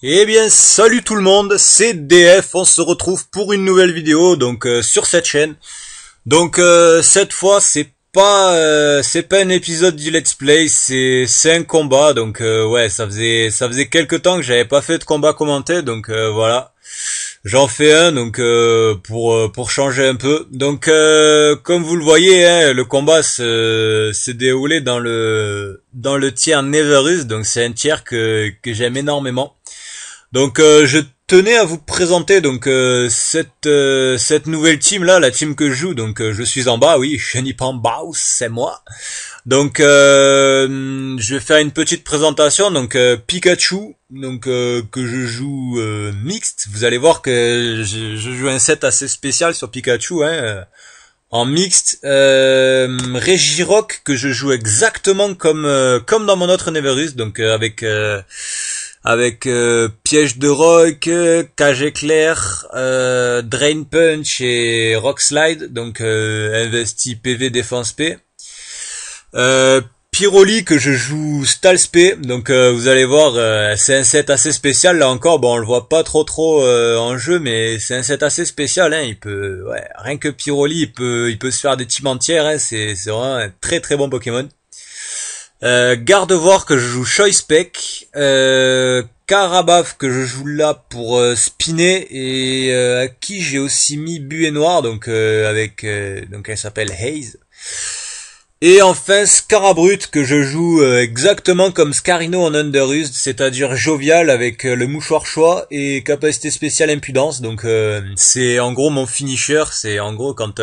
Eh bien, salut tout le monde, c'est DF, on se retrouve pour une nouvelle vidéo, donc sur cette chaîne. Donc cette fois, c'est pas un épisode du Let's Play, c'est un combat. Donc ouais, ça faisait quelques temps que j'avais pas fait de combat commenté, donc voilà. J'en fais un donc pour changer un peu. Donc comme vous le voyez, hein, le combat s'est déroulé dans le tiers Neverus, donc c'est un tiers que j'aime énormément. Donc je tenais à vous présenter donc cette nouvelle team là, la team que je joue. Donc je suis en bas, oui, Chenipan-Baus, c'est moi. Donc je vais faire une petite présentation. Donc Pikachu, donc que je joue mixte. Vous allez voir que je joue un set assez spécial sur Pikachu, hein. En mixte, Regirock que je joue exactement comme dans mon autre Neverus, donc avec piège de rock, cage éclair, drain punch et rock slide, donc investi PV défense P. Pyroli que je joue Stals P, donc vous allez voir, c'est un set assez spécial là encore. Bon, on le voit pas trop en jeu, mais c'est un set assez spécial, hein. Rien que Pyroli, il peut se faire des teams entières, hein. C'est vraiment un très bon Pokémon. Gardevoir que je joue Choice-Spec, Karabaf que je joue là pour spinner, et à qui j'ai aussi mis Buée Noir, donc donc elle s'appelle Haze. Et enfin Scarabrut que je joue exactement comme Scarino en Underused, c'est-à-dire jovial avec le mouchoir choix et capacité spéciale impudence. Donc c'est en gros mon finisher, c'est en gros quand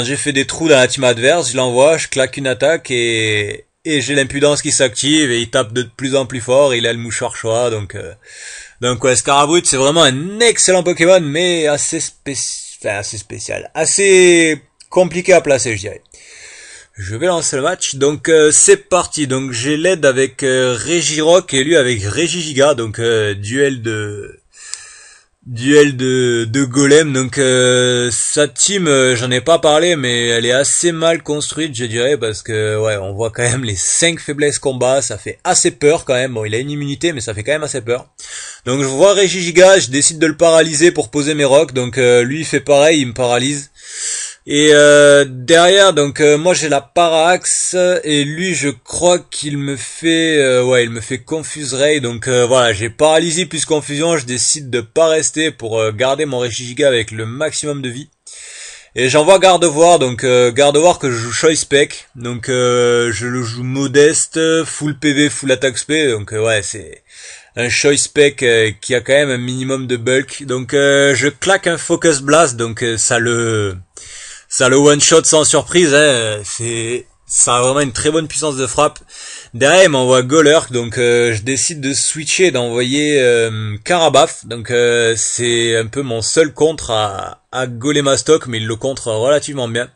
j'ai fait des trous dans la team adverse, je l'envoie, je claque une attaque et j'ai l'impudence qui s'active et il tape de plus en plus fort, et il a le mouchoir choix. Donc ouais, Scarabrut c'est vraiment un excellent Pokémon, mais assez spécial, assez compliqué à placer, je dirais. Je vais lancer le match, donc c'est parti. Donc j'ai l'aide avec Regirock et lui avec Regigiga, donc duel de golem. Donc sa team, j'en ai pas parlé, mais elle est assez mal construite, je dirais, parce que ouais, on voit quand même les 5 faiblesses combat, ça fait assez peur quand même. Bon, il a une immunité, mais ça fait quand même assez peur. Donc je vois Regigiga, je décide de le paralyser pour poser mes rocks. Donc lui il fait pareil, il me paralyse. Et derrière, donc moi j'ai la Parax, et lui je crois qu'il me fait il me fait Confuse Ray. Donc voilà, j'ai paralysie plus confusion, je décide de pas rester pour garder mon Regigiga avec le maximum de vie. Et j'envoie Gardevoir, donc Gardevoir que je joue Choice Spec, donc je le joue modeste, full PV, full attaque spé. Donc ouais, c'est un Choice Spec qui a quand même un minimum de bulk. Donc je claque un Focus Blast, donc ça le one shot sans surprise, hein. Ça a vraiment une très bonne puissance de frappe. Derrière il m'envoie Golurk, donc je décide de switcher et d'envoyer Karabaf. Donc c'est un peu mon seul contre à Golemastoc, mais il le contre relativement bien.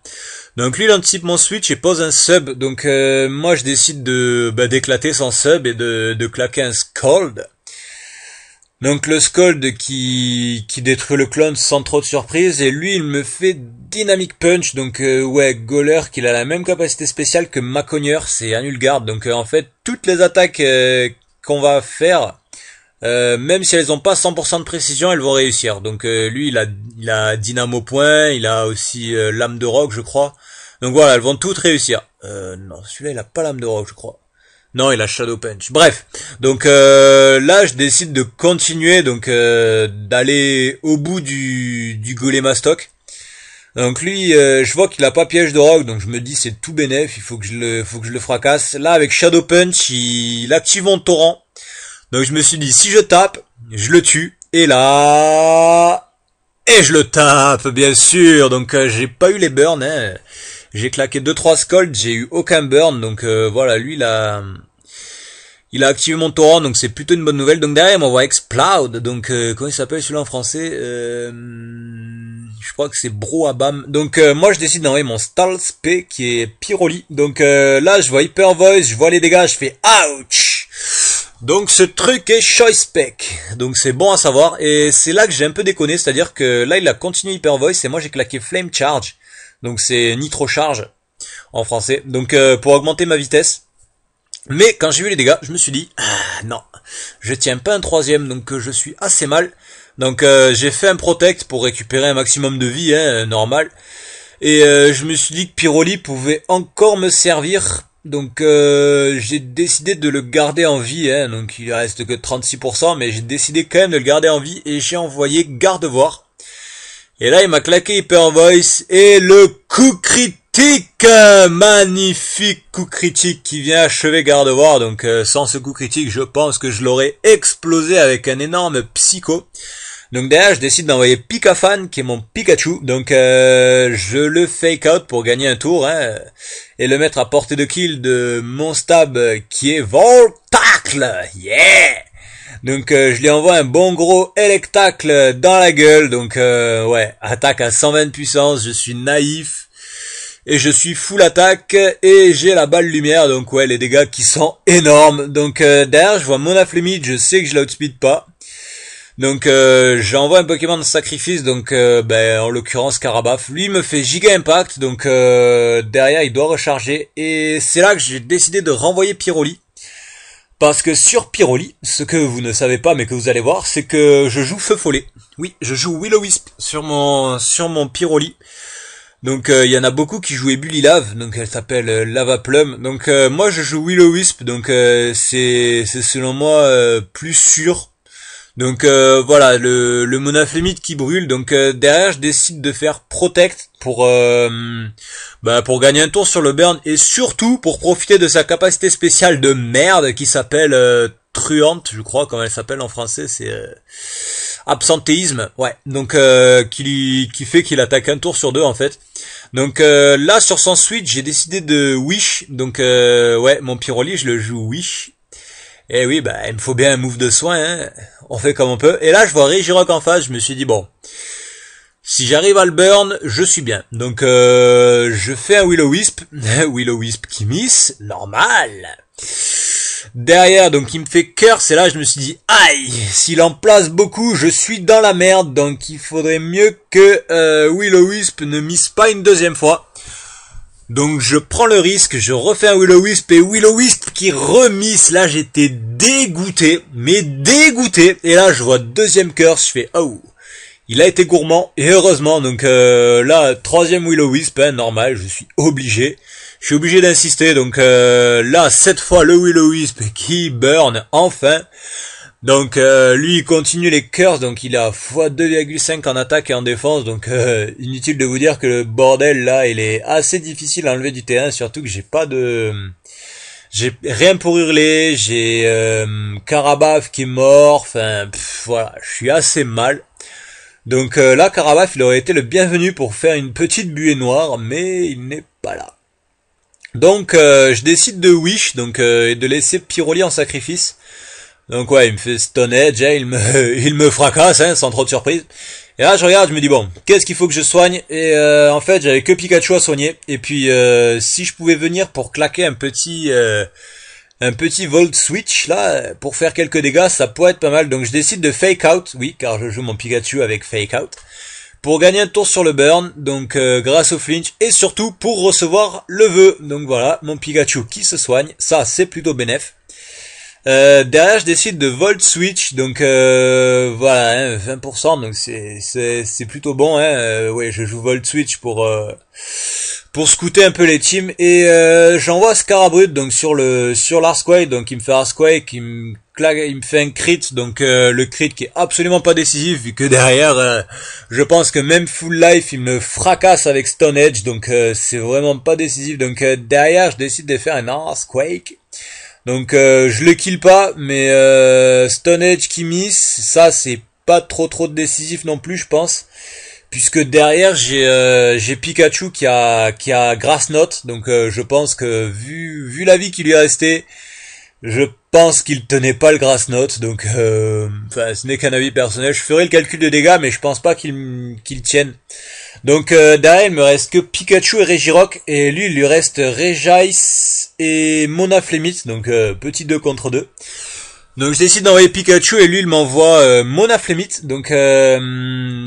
Donc lui il anticipe mon switch et pose un sub. Donc moi je décide d'éclater son sub et de claquer un Scald. Donc le Scald qui détruit le clone sans trop de surprise, et lui il me fait Dynamic Punch. Donc ouais, Golurk il a la même capacité spéciale que Maconier, c'est Annulgarde. Donc en fait toutes les attaques qu'on va faire, même si elles ont pas 100% de précision, elles vont réussir. Donc lui il a Dynamo Point, il a aussi Lame de Rock je crois. Donc voilà, elles vont toutes réussir. Non, celui-là il a pas Lame de Rock je crois. Non, il a Shadow Punch. Bref, donc là, je décide de continuer, donc d'aller au bout du Golemastoc. Donc lui, je vois qu'il a pas piège de rock, donc je me dis c'est tout bénef, il faut que je le fracasse. Là, avec Shadow Punch, il active mon torrent. Donc je me suis dit, si je tape, je le tue. Et là, je le tape, bien sûr. Donc j'ai pas eu les burns, hein. J'ai claqué 2-3 Scald, j'ai eu aucun burn, donc voilà, lui il a activé mon torrent, donc c'est plutôt une bonne nouvelle. Donc derrière il m'envoie Exploud, donc comment il s'appelle celui-là en français, je crois que c'est Broabam. Donc moi je décide d'envoyer mon Stals P qui est Pyroli. Donc là je vois Hyper Voice, je vois les dégâts, je fais ouch. Donc ce truc est Choice Spec, donc c'est bon à savoir, et c'est là que j'ai un peu déconné, c'est-à-dire que là il a continué Hyper Voice et moi j'ai claqué Flame Charge. Donc c'est Nitro Charge en français. Donc pour augmenter ma vitesse. Mais quand j'ai vu les dégâts, je me suis dit, ah, non, je tiens pas un troisième, donc je suis assez mal. Donc j'ai fait un protect pour récupérer un maximum de vie, hein, normal. Et je me suis dit que Pyroli pouvait encore me servir. Donc j'ai décidé de le garder en vie, hein, donc il reste que 36%, mais j'ai décidé quand même de le garder en vie et j'ai envoyé Gardevoir. Et là il m'a claqué Hyper Voice et le coup critique, magnifique coup critique qui vient achever Gardevoir. Donc sans ce coup critique je pense que je l'aurais explosé avec un énorme psycho. Donc derrière, je décide d'envoyer Pikafan, qui est mon Pikachu. Donc je le fake out pour gagner un tour, hein, et le mettre à portée de kill de mon stab, qui est Voltacle. Yeah. Donc je lui envoie un bon gros Electacle dans la gueule. Donc ouais, attaque à 120 de puissance. Je suis naïf et je suis full attaque et j'ai la balle lumière. Donc ouais, les dégâts qui sont énormes. Donc derrière, je vois mon Afflemid. Je sais que je l'outspeed pas. Donc j'envoie un Pokémon de sacrifice, donc en l'occurrence Karabaf. Lui me fait giga impact, donc derrière il doit recharger. Et c'est là que j'ai décidé de renvoyer Pyroli. Parce que sur Pyroli, ce que vous ne savez pas mais que vous allez voir, c'est que je joue Feu Follet. Oui, je joue Will-O-Wisp sur mon Pyroli. Donc il y en a beaucoup qui jouaient Bullylave, donc elle s'appelle Lava Plum. Donc moi je joue Will-O-Wisp, donc c'est selon moi plus sûr. Donc voilà, le Monaflemite qui brûle. Donc derrière je décide de faire Protect pour gagner un tour sur le burn et surtout pour profiter de sa capacité spéciale de merde qui s'appelle Truante, je crois, comment elle s'appelle en français, c'est absentéisme. Ouais. Donc qui fait qu'il attaque un tour sur deux en fait. Donc là sur son switch, j'ai décidé de Wish. Donc ouais, mon Pyroli, je le joue Wish. Et oui, il me faut bien un move de soin, hein. On fait comme on peut. Et là, je vois Regirock en face, je me suis dit, bon, si j'arrive à le burn, je suis bien. Donc, je fais un Will-O-Wisp. Will-O-Wisp qui miss, normal. Derrière, donc, il me fait curse, et là, je me suis dit, aïe, s'il en place beaucoup, je suis dans la merde. Donc, il faudrait mieux que Will-O-Wisp ne miss pas une deuxième fois. Donc je prends le risque, je refais un Will-O-Wisp et Will-O-Wisp qui remise. Là j'étais dégoûté, mais dégoûté. Et là je vois deuxième curse, je fais oh, il a été gourmand et heureusement. Donc là troisième Will-O-Wisp, hein, normal, je suis obligé. Je suis obligé d'insister. Donc là cette fois le Will-O-Wisp qui burn enfin. Donc lui il continue les curses, donc il a x2,5 en attaque et en défense, donc inutile de vous dire que le bordel là il est assez difficile à enlever du terrain, surtout que j'ai rien pour hurler, j'ai Karabaf qui est mort, enfin voilà, je suis assez mal. Donc là Karabaf il aurait été le bienvenu pour faire une petite buée noire, mais il n'est pas là. Donc je décide de wish, donc et de laisser Pyroli en sacrifice. Donc ouais, il me fait Stone Edge, hein, il me fracasse, hein, sans trop de surprise. Et là je regarde, je me dis bon, qu'est-ce qu'il faut que je soigne? Et en fait j'avais que Pikachu à soigner. Et puis si je pouvais venir pour claquer un petit Volt Switch là, pour faire quelques dégâts, ça pourrait être pas mal. Donc je décide de Fake Out, oui, car je joue mon Pikachu avec Fake Out, pour gagner un tour sur le burn, donc grâce au flinch, et surtout pour recevoir le vœu. Donc voilà, mon Pikachu qui se soigne, ça c'est plutôt bénef. Derrière je décide de Volt Switch, donc voilà, hein, 20%, donc c'est plutôt bon, hein. Ouais, je joue Volt Switch pour scouter un peu les teams, et j'envoie Scarabrut donc sur l'Arsquake, donc il me fait Arsquake, il me fait un crit, donc le crit qui est absolument pas décisif vu que derrière je pense que même full life il me fracasse avec Stone Edge, donc c'est vraiment pas décisif. Donc derrière je décide de faire un Arsquake. Donc je le kill pas, mais Stone Edge qui miss, ça c'est pas trop décisif non plus je pense, puisque derrière j'ai Pikachu qui a Grass Knot, donc je pense que vu la vie qui lui est restée, je pense qu'il tenait pas le Grass Knot, donc enfin ce n'est qu'un avis personnel, je ferai le calcul de dégâts mais je pense pas qu'il tienne. Donc derrière il me reste que Pikachu et Regirock, et lui il lui reste Regice et Monaflemite, donc petit 2 contre 2. Donc je décide d'envoyer Pikachu et lui il m'envoie Monaflemite, donc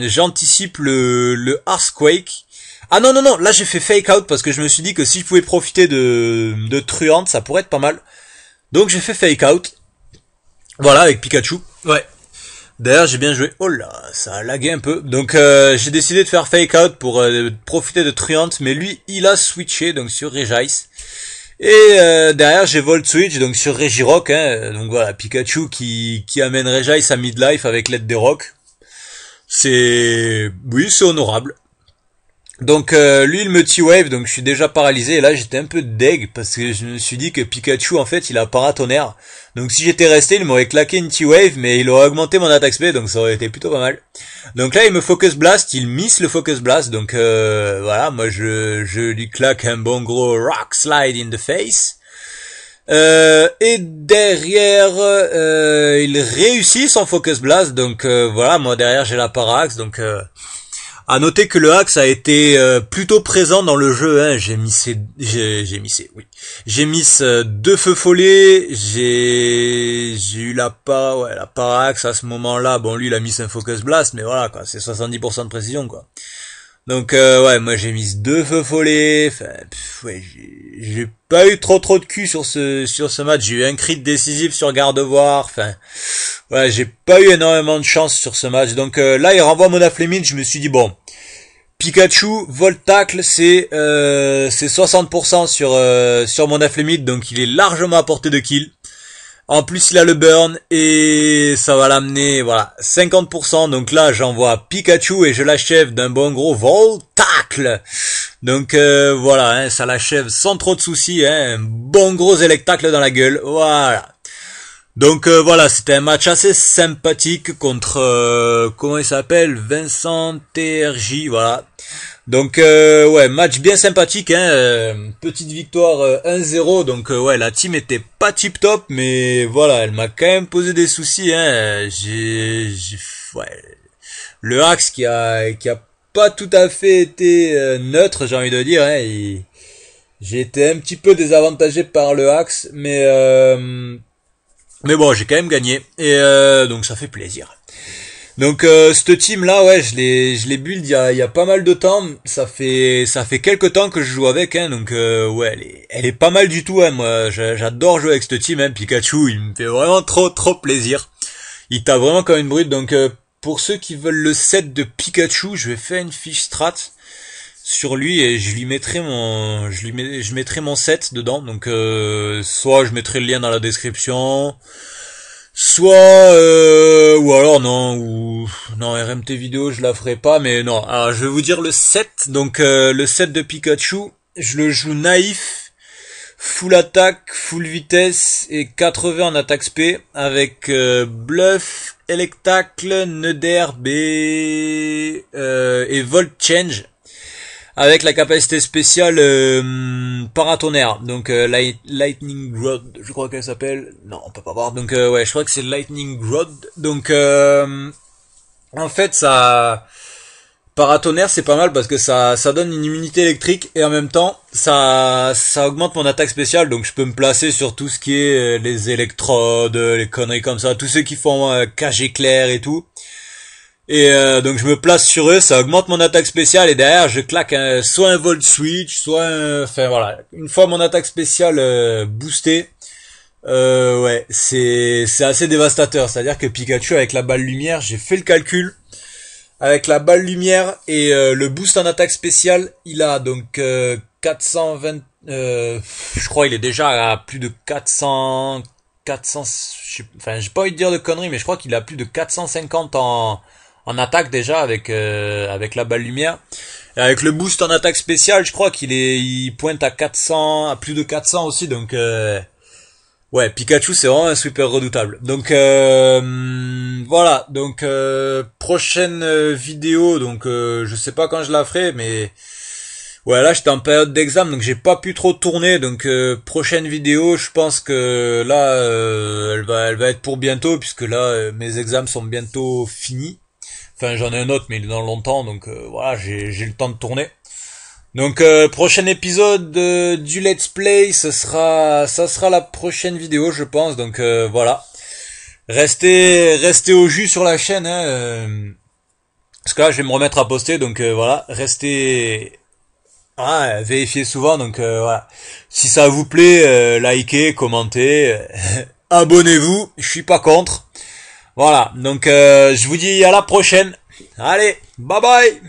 j'anticipe le Arsquake. Ah non, là j'ai fait Fake Out parce que je me suis dit que si je pouvais profiter de Truante ça pourrait être pas mal. Donc j'ai fait fake out. Voilà, avec Pikachu. Ouais. D'ailleurs, j'ai bien joué. Oh là, ça a lagué un peu. Donc j'ai décidé de faire fake out pour profiter de Truant, mais lui, il a switché donc sur Regice. Et derrière, j'ai Volt Switch donc sur Regirock. Donc voilà, Pikachu qui amène Regice à midlife avec l'aide des rocks. Oui, c'est honorable. Donc lui il me T-Wave, donc je suis déjà paralysé, et là j'étais un peu deg parce que je me suis dit que Pikachu en fait il a paratonnerre. Donc si j'étais resté, il m'aurait claqué une T-Wave, mais il aurait augmenté mon attaque speed, donc ça aurait été plutôt pas mal. Donc là il me Focus Blast, il miss le Focus Blast, donc voilà, moi je lui claque un bon gros Rock Slide in the face. Et derrière il réussit son Focus Blast, donc voilà, moi derrière j'ai la Parax, donc à noter que le axe a été plutôt présent dans le jeu. J'ai mis deux feux follets. J'ai eu la Parax à ce moment-là. Bon, lui il a mis un Focus Blast, mais voilà quoi, c'est 70% de précision quoi. Donc ouais, moi j'ai mis deux feux follets. Enfin, ouais, j'ai pas eu trop de cul sur ce match. J'ai eu un crit décisif sur Gardevoir. Enfin, ouais, j'ai pas eu énormément de chance sur ce match. Donc là, il renvoie mon Afflemid. Je me suis dit bon, Pikachu, Volt Tackle, c'est 60% sur mon Afflemid, donc il est largement à portée de kill. En plus, il a le burn et ça va l'amener, voilà, 50%. Donc là, j'envoie Pikachu et je l'achève d'un bon gros Volt Tackle. Donc voilà, ça l'achève sans trop de soucis, un bon gros électacle dans la gueule. Voilà. Donc voilà, c'était un match assez sympathique contre comment il s'appelle, Vincent TRJ, voilà. Donc ouais, match bien sympathique, petite victoire 1-0. Donc ouais, la team était pas tip top, mais voilà, elle m'a quand même posé des soucis. Ouais, le Axe qui a pas tout à fait été neutre, j'ai envie de dire. J'ai été un petit peu désavantagé par le Axe, mais bon, j'ai quand même gagné et donc ça fait plaisir. Donc cette team là, ouais, je l'ai build il y a pas mal de temps. Ça fait quelques temps que je joue avec, donc ouais, elle est pas mal du tout. Moi, j'adore jouer avec cette team. Pikachu, il me fait vraiment trop plaisir. Il tape vraiment comme une brute. Donc pour ceux qui veulent le set de Pikachu, je vais faire une fiche strat sur lui et je mettrai mon set dedans. Donc soit je mettrai le lien dans la description, soit ou alors non RMT vidéo je la ferai pas, mais non. Alors je vais vous dire le set. Donc le set de Pikachu, je le joue naïf, full attaque, full vitesse et 80 en attaque spé avec bluff, électacle, Neuder, B et Volt Change, avec la capacité spéciale paratonnerre, donc Lightning Rod, je crois qu'elle s'appelle. Non, on peut pas voir. Donc ouais, je crois que c'est Lightning Rod. Donc en fait, ça paratonnerre, c'est pas mal parce que ça donne une immunité électrique et en même temps ça augmente mon attaque spéciale, donc je peux me placer sur tout ce qui est les électrodes, les conneries comme ça, tous ceux qui font cage éclair et tout. Et donc je me place sur eux, ça augmente mon attaque spéciale et derrière je claque soit un Volt Switch, enfin voilà, une fois mon attaque spéciale boostée, ouais, c'est assez dévastateur. C'est-à-dire que Pikachu avec la balle lumière, j'ai fait le calcul, avec la balle lumière et le boost en attaque spéciale, il a donc 420, je crois il est déjà à plus de 400, enfin j'ai pas envie de dire de conneries, mais je crois qu'il a plus de 450 en attaque déjà avec la balle lumière. Et avec le boost en attaque spéciale, je crois il pointe à 400, à plus de 400 aussi. Donc ouais, Pikachu c'est vraiment un super redoutable. Donc voilà, donc prochaine vidéo, donc je sais pas quand je la ferai, mais ouais, là j'étais en période d'examen, donc j'ai pas pu trop tourner. Donc prochaine vidéo, je pense que là elle va être pour bientôt, puisque là mes examens sont bientôt finis. Enfin, j'en ai un autre, mais il est dans longtemps, donc voilà, j'ai le temps de tourner. Donc prochain épisode du Let's Play, ça sera la prochaine vidéo, je pense. Donc voilà, restez au jus sur la chaîne, parce que là je vais me remettre à poster. Donc voilà, restez Ouais, vérifiez souvent, donc voilà. Si ça vous plaît, likez, commentez, abonnez-vous, je suis pas contre. Voilà, donc je vous dis à la prochaine. Allez, bye bye.